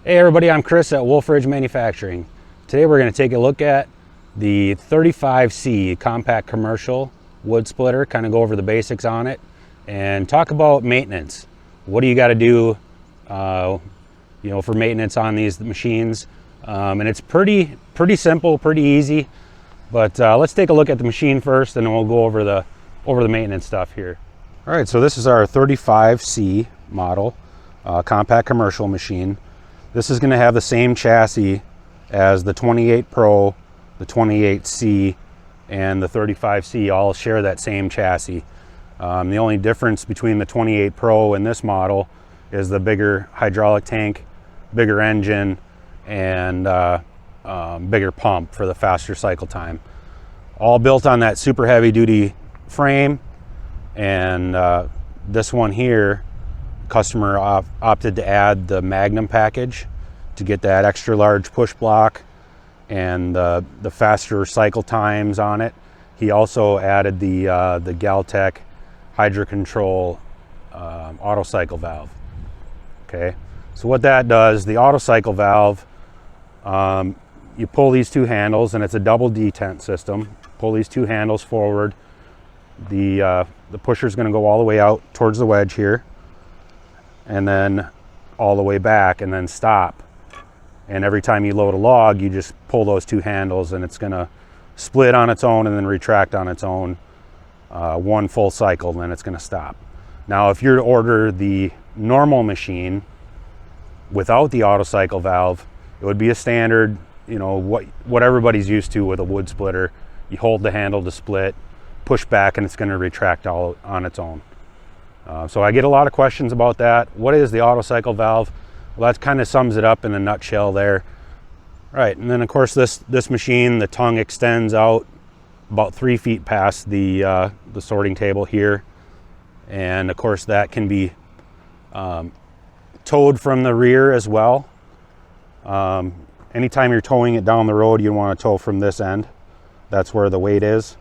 Hey everybody, I'm Chris at Wolfe Ridge Manufacturing. Today we're going to take a look at the 35C compact commercial wood splitter, kind of go over the basics on it and talk about maintenance. What do you got to do for maintenance on these machines? And it's pretty simple, pretty easy, but let's take a look at the machine first and then we'll go over the maintenance stuff here. All right, so this is our 35C model compact commercial machine. This is going to have the same chassis as the 28 Pro, the 28C, and the 35C all share that same chassis. The only difference between the 28 Pro and this model is the bigger hydraulic tank, bigger engine, and bigger pump for the faster cycle time. All built on that super heavy duty frame, and this one here, customer opted to add the Magnum package to get that extra large push block and the faster cycle times on it. He also added the Galtech Hydro Control auto cycle valve. Okay, so what that does, the auto cycle valve, you pull these two handles, and it's a double detent system. Pull these two handles forward. The pusher is going to go all the way out towards the wedge here, and then all the way back, and then stop. And every time you load a log, you just pull those two handles and it's going to split on its own and then retract on its own one full cycle, and then it's going to stop. Now if you're to order the normal machine without the auto cycle valve, it would be a standard, what everybody's used to with a wood splitter. You hold the handle to split, push back, and it's going to retract all on its own. So I get a lot of questions about that. What is the auto cycle valve? Well, that kind of sums it up in a nutshell there. Right, and then of course this machine, the tongue extends out about 3 feet past the sorting table here, and of course that can be towed from the rear as well. Anytime you're towing it down the road, you want to tow from this end. That's where the weight is.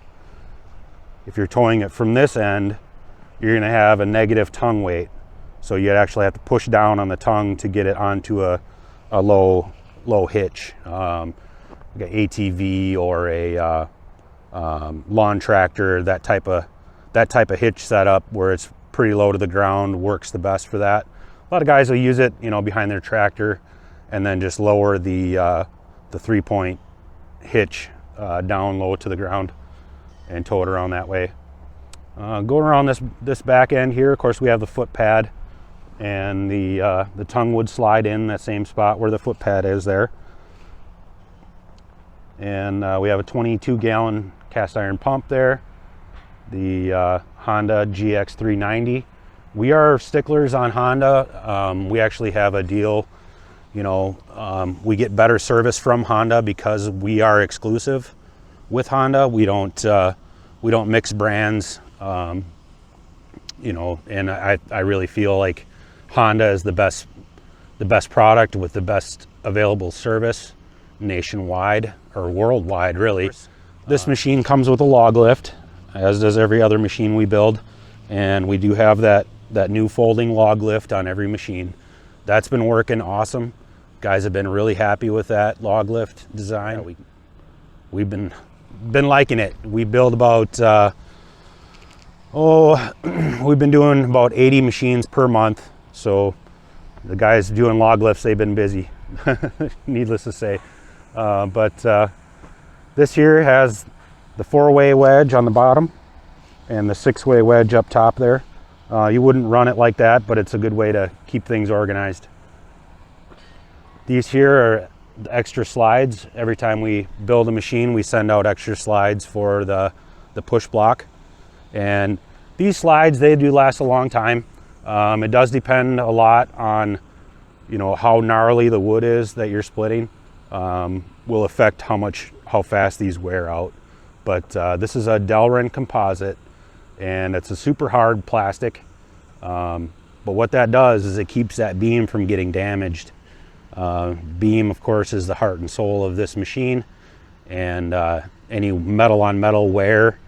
If you're towing it from this end, you're going to have a negative tongue weight. So you actually have to push down on the tongue to get it onto a low hitch, like an ATV or a lawn tractor. That type of hitch setup where it's pretty low to the ground works the best for that. A lot of guys will use it, behind their tractor, and then just lower the 3-point hitch down low to the ground and tow it around that way. Going around this back end here, of course, we have the foot pad, and the tongue would slide in that same spot where the foot pad is there. And we have a 22-gallon cast iron pump there, the Honda GX390. We are sticklers on Honda. We actually have a deal, we get better service from Honda because we are exclusive with Honda. We don't mix brands, and I really feel like Honda is the best product with the best available service nationwide or worldwide, really. This machine comes with a log lift, as does every other machine we build, and we do have that new folding log lift on every machine. That's been working awesome. Guys have been really happy with that log lift design. Yeah, we've been liking it. We build about we've been doing about 80 machines per month. So the guys doing log lifts, they've been busy, needless to say. But this here has the 4-way wedge on the bottom and the 6-way wedge up top there. You wouldn't run it like that, but it's a good way to keep things organized. These here are the extra slides. Every time we build a machine, we send out extra slides for the push block. And these slides, they do last a long time. It does depend a lot on, how gnarly the wood is that you're splitting. Will affect how fast these wear out. But this is a Delrin composite, and it's a super hard plastic. But what that does is it keeps that beam from getting damaged. Beam, of course, is the heart and soul of this machine, and any metal on metal wear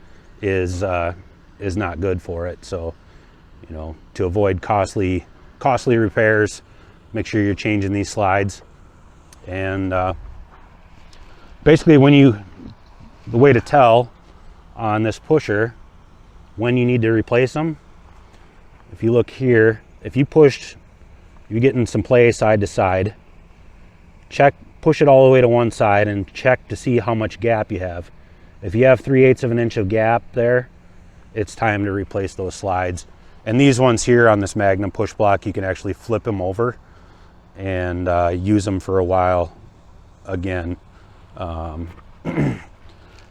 is not good for it. So, to avoid costly repairs, make sure you're changing these slides. And basically the way to tell on this pusher when you need to replace them, if you look here, if you pushed, you're getting some play side to side, push it all the way to one side and check to see how much gap you have. If you have 3/8 of an inch of gap there, it's time to replace those slides. And these ones here on this Magnum push block, you can actually flip them over and use them for a while again.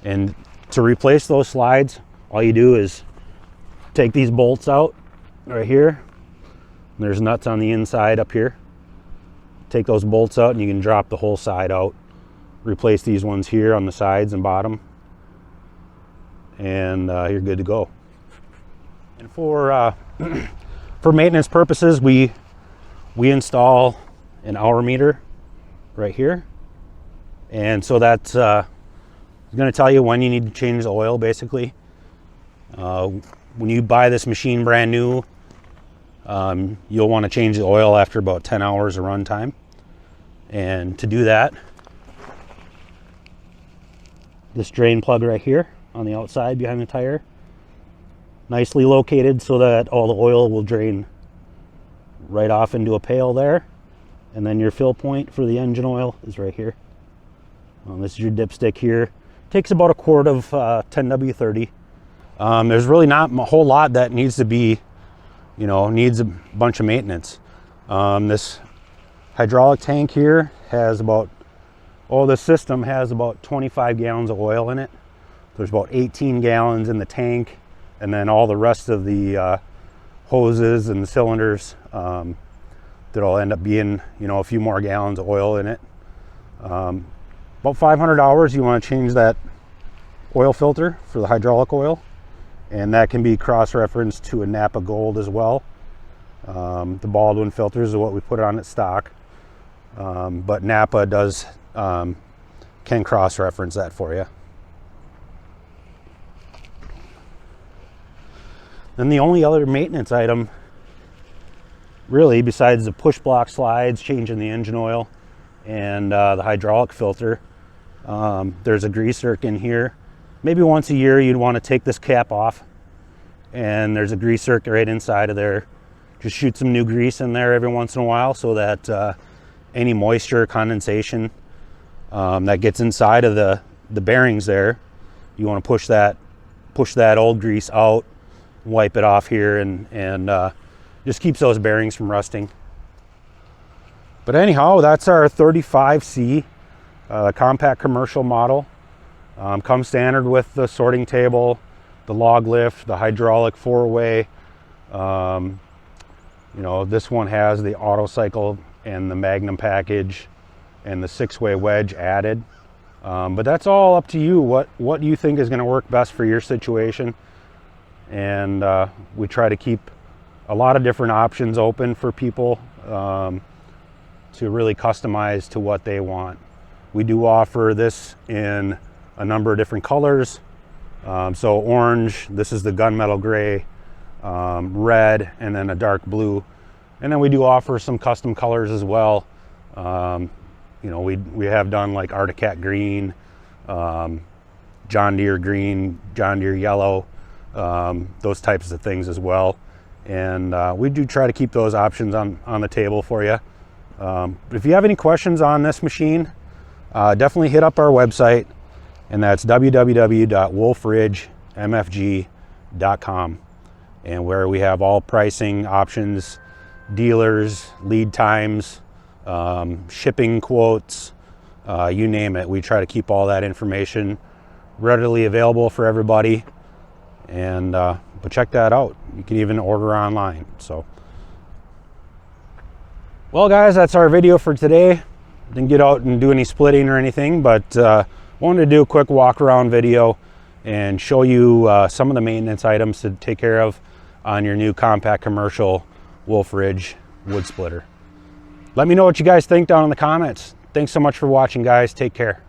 And to replace those slides, all you do is take these bolts out right here. There's nuts on the inside up here. Take those bolts out and you can drop the whole side out. Replace these ones here on the sides and bottom, and you're good to go. And for maintenance purposes, we install an hour meter right here, and so that's going to tell you when you need to change the oil. Basically, when you buy this machine brand new, you'll want to change the oil after about 10 hours of run time. And to do that, this drain plug right here on the outside behind the tire, nicely located so that all the oil will drain right off into a pail there. And then your fill point for the engine oil is right here. This is your dipstick here. Takes about a quart of 10W30. There's really not a whole lot that needs to be, needs a bunch of maintenance. This hydraulic tank here has this system has about 25 gallons of oil in it. There's about 18 gallons in the tank, and then all the rest of the hoses and the cylinders, that'll end up being, a few more gallons of oil in it. About 500 hours, you want to change that oil filter for the hydraulic oil, and that can be cross-referenced to a Napa Gold as well. The Baldwin filters are what we put on at stock, but Napa can cross-reference that for you. Then the only other maintenance item, really, besides the push block slides, changing the engine oil, and the hydraulic filter, there's a grease zerk in here. Maybe once a year you'd want to take this cap off, and there's a grease zerk right inside of there. Just shoot some new grease in there every once in a while so that any moisture condensation that gets inside of the bearings there, you want to push that old grease out, wipe it off here, and just keeps those bearings from rusting. But anyhow, that's our 35C compact commercial model. Comes standard with the sorting table, the log lift, the hydraulic 4-way. This one has the auto cycle and the Magnum package and the 6-way wedge added. But that's all up to you, what you think is going to work best for your situation. And we try to keep a lot of different options open for people to really customize to what they want. We do offer this in a number of different colors. So orange, this is the gunmetal gray, red, and then a dark blue. And then we do offer some custom colors as well. We have done like Arctic Cat green, John Deere green, John Deere yellow, those types of things as well. And we do try to keep those options on the table for you. If you have any questions on this machine, definitely hit up our website, and that's www.wolferidgemfg.com, and where we have all pricing options, dealers, lead times, shipping quotes, you name it. We try to keep all that information readily available for everybody, and but check that out. You can even order online. So, well guys, that's our video for today. Didn't get out and do any splitting or anything, but wanted to do a quick walk around video and show you some of the maintenance items to take care of on your new compact commercial Wolfe Ridge wood splitter. Let me know what you guys think down in the comments. Thanks so much for watching, guys. Take care.